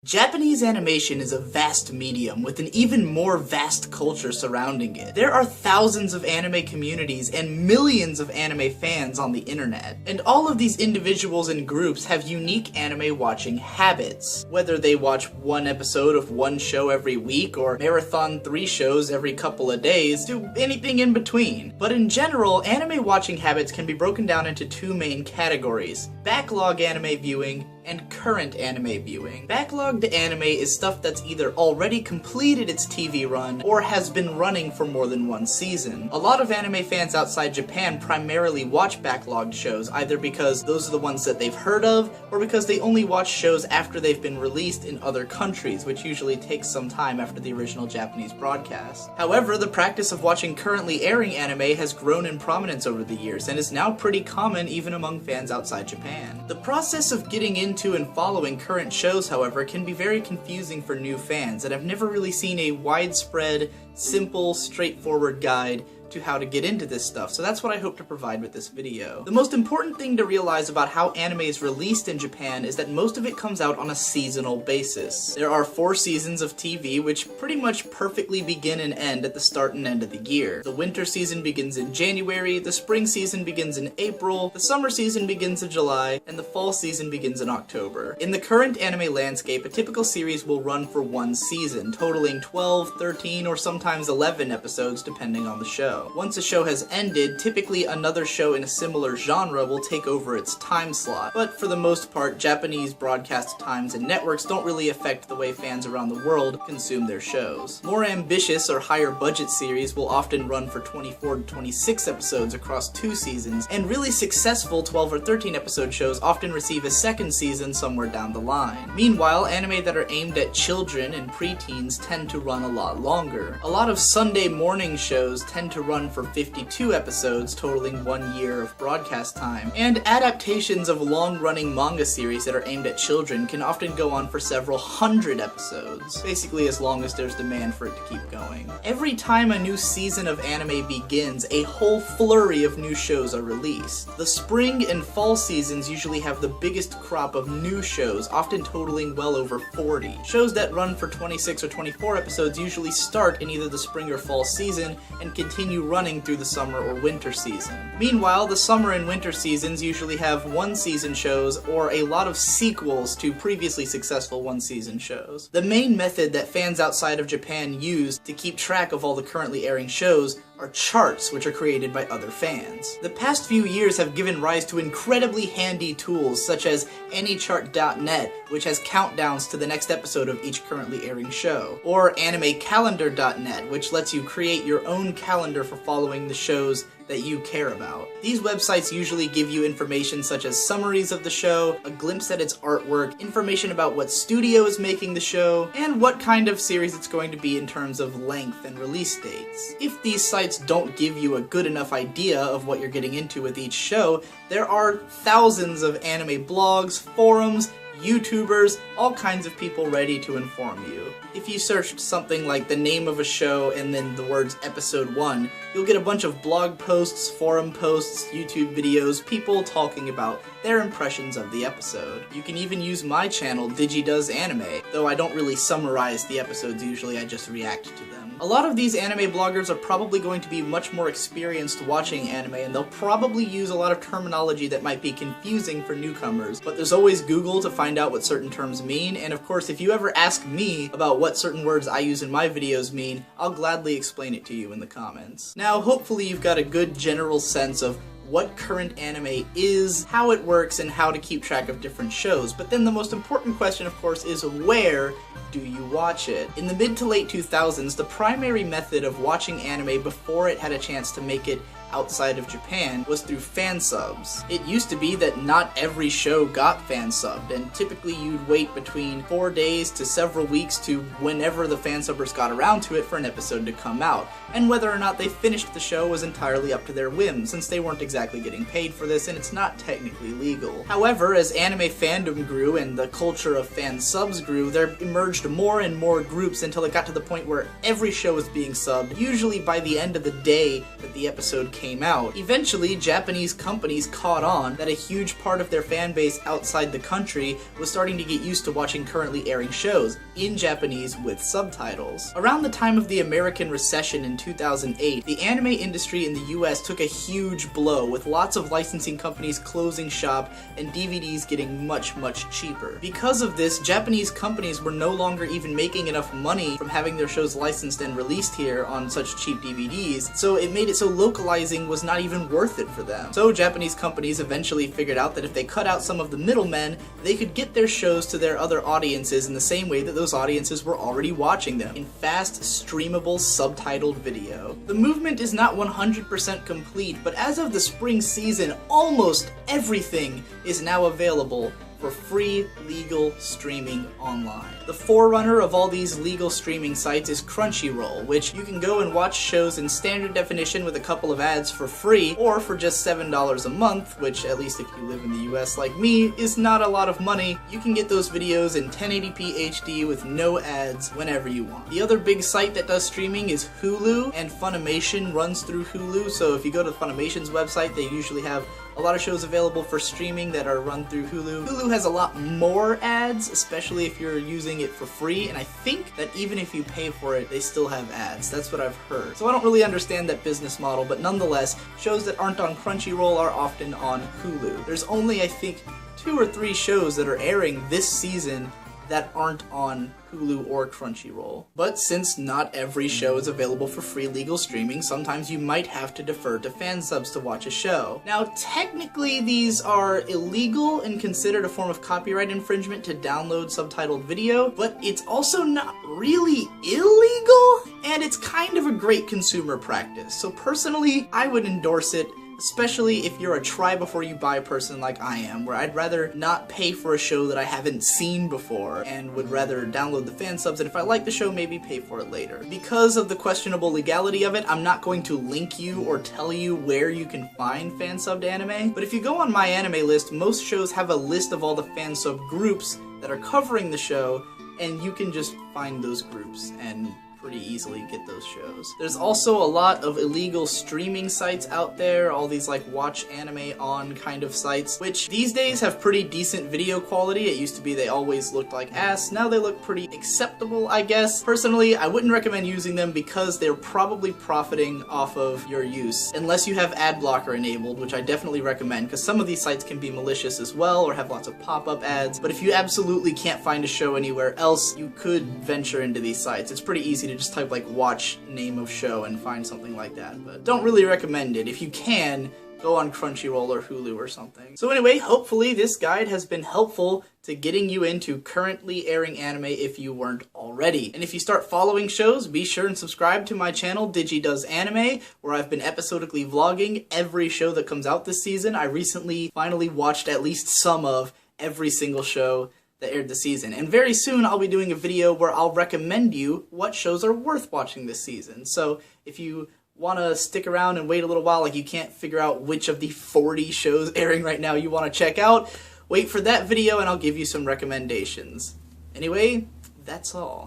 Japanese animation is a vast medium with an even more vast culture surrounding it. There are thousands of anime communities and millions of anime fans on the internet. And all of these individuals and groups have unique anime watching habits. Whether they watch one episode of one show every week or marathon 3 shows every couple of days to anything in between. But in general, anime watching habits can be broken down into 2 main categories: backlog anime viewing and current anime viewing. Backlogged anime is stuff that's either already completed its TV run or has been running for more than 1 season. A lot of anime fans outside Japan primarily watch backlogged shows, either because those are the ones that they've heard of, or because they only watch shows after they've been released in other countries, which usually takes some time after the original Japanese broadcast. However, the practice of watching currently airing anime has grown in prominence over the years, and is now pretty common even among fans outside Japan. The process of getting into and following current shows, however, can be very confusing for new fans, and I've never really seen a widespread, simple, straightforward guide to how to get into this stuff, so that's what I hope to provide with this video. The most important thing to realize about how anime is released in Japan is that most of it comes out on a seasonal basis. There are 4 seasons of TV which pretty much perfectly begin and end at the start and end of the year. The winter season begins in January, the spring season begins in April, the summer season begins in July, and the fall season begins in October. In the current anime landscape, a typical series will run for 1 season, totaling 12, 13, or sometimes 11 episodes depending on the show. Once a show has ended, typically another show in a similar genre will take over its time slot. But for the most part, Japanese broadcast times and networks don't really affect the way fans around the world consume their shows. More ambitious or higher budget series will often run for 24 to 26 episodes across 2 seasons, and really successful 12 or 13 episode shows often receive a 2nd season somewhere down the line. Meanwhile, anime that are aimed at children and preteens tend to run a lot longer. A lot of Sunday morning shows tend to run for 52 episodes, totaling 1 year of broadcast time, and adaptations of long-running manga series that are aimed at children can often go on for several hundred episodes, basically as long as there's demand for it to keep going. Every time a new season of anime begins, a whole flurry of new shows are released. The spring and fall seasons usually have the biggest crop of new shows, often totaling well over 40. Shows that run for 26 or 24 episodes usually start in either the spring or fall season and continue running through the summer or winter season. Meanwhile, the summer and winter seasons usually have 1-season shows or a lot of sequels to previously successful 1-season shows. The main method that fans outside of Japan use to keep track of all the currently airing shows are charts, which are created by other fans. The past few years have given rise to incredibly handy tools such as anychart.net, which has countdowns to the next episode of each currently airing show, or animecalendar.net, which lets you create your own calendar for following the shows that you care about. These websites usually give you information such as summaries of the show, a glimpse at its artwork, information about what studio is making the show, and what kind of series it's going to be in terms of length and release dates. If these sites don't give you a good enough idea of what you're getting into with each show, there are thousands of anime blogs, forums, YouTubers, all kinds of people ready to inform you. If you searched something like the name of a show and then the words episode 1, you'll get a bunch of blog posts, forum posts, YouTube videos, people talking about their impressions of the episode. You can even use my channel, DigiDoesAnime, though I don't really summarize the episodes usually, I just react to them. A lot of these anime bloggers are probably going to be much more experienced watching anime, and they'll probably use a lot of terminology that might be confusing for newcomers, but there's always Google to find out what certain terms mean, and of course if you ever ask me about what certain words I use in my videos mean, I'll gladly explain it to you in the comments. Now, hopefully you've got a good general sense of what current anime is, how it works, and how to keep track of different shows. But then the most important question, of course, is where do you watch it? In the mid to late 2000s, the primary method of watching anime before it had a chance to make it outside of Japan was through fan subs. It used to be that not every show got fan subbed, and typically you'd wait between 4 days to several weeks to whenever the fan subbers got around to it for an episode to come out, and whether or not they finished the show was entirely up to their whim, since they weren't exactly getting paid for this and it's not technically legal. However, as anime fandom grew and the culture of fan subs grew, there emerged more and more groups until it got to the point where every show was being subbed, usually by the end of the day that the episode came came out. Eventually, Japanese companies caught on that a huge part of their fan base outside the country was starting to get used to watching currently airing shows in Japanese with subtitles. Around the time of the American recession in 2008, the anime industry in the US took a huge blow, with lots of licensing companies closing shop and DVDs getting much cheaper. Because of this, Japanese companies were no longer even making enough money from having their shows licensed and released here on such cheap DVDs, so it made it so localizing was not even worth it for them. So Japanese companies eventually figured out that if they cut out some of the middlemen, they could get their shows to their other audiences in the same way that those audiences were already watching them, in fast, streamable, subtitled video. The movement is not 100% complete, but as of the spring season, almost everything is now available for free legal streaming online. The forerunner of all these legal streaming sites is Crunchyroll, which you can go and watch shows in standard definition with a couple of ads for free, or for just $7 a month, which, at least if you live in the US like me, is not a lot of money. You can get those videos in 1080p HD with no ads whenever you want. The other big site that does streaming is Hulu, and Funimation runs through Hulu, so if you go to Funimation's website, they usually have a lot of shows available for streaming that are run through Hulu. Hulu has a lot more ads, especially if you're using it for free, and I think that even if you pay for it, they still have ads. That's what I've heard. So I don't really understand that business model, but nonetheless, shows that aren't on Crunchyroll are often on Hulu. There's only, I think, 2 or 3 shows that are airing this season that aren't on Hulu or Crunchyroll. But since not every show is available for free legal streaming, sometimes you might have to defer to fan subs to watch a show. Now, technically these are illegal and considered a form of copyright infringement to download subtitled video, but it's also not really illegal, and it's kind of a great consumer practice. So personally, I would endorse it, especially if you're a try before you buy person like I am, where I'd rather not pay for a show that I haven't seen before and would rather download the fan subs, and if I like the show, maybe pay for it later. Because of the questionable legality of it, I'm not going to link you or tell you where you can find fan subbed anime, but if you go on My Anime List, most shows have a list of all the fan sub groups that are covering the show, and you can just find those groups and pretty easily get those shows. There's also a lot of illegal streaming sites out there, all these like watch anime on kind of sites, which these days have pretty decent video quality. It used to be they always looked like ass, now they look pretty acceptable, I guess. Personally, I wouldn't recommend using them because they're probably profiting off of your use, unless you have ad blocker enabled, which I definitely recommend, because some of these sites can be malicious as well, or have lots of pop-up ads. But if you absolutely can't find a show anywhere else, you could venture into these sites. It's pretty easy to just type like watch name of show and find something like that, but don't really recommend it. If you can, go on Crunchyroll or Hulu or something. So anyway, hopefully this guide has been helpful to getting you into currently airing anime if you weren't already. And if you start following shows, be sure and subscribe to my channel, Digi Does Anime, where I've been episodically vlogging every show that comes out this season. I recently finally watched at least some of every single show that aired this season, and very soon I'll be doing a video where I'll recommend you what shows are worth watching this season. So if you want to stick around and wait a little while, like you can't figure out which of the 40 shows airing right now you want to check out, wait for that video and I'll give you some recommendations. Anyway, that's all.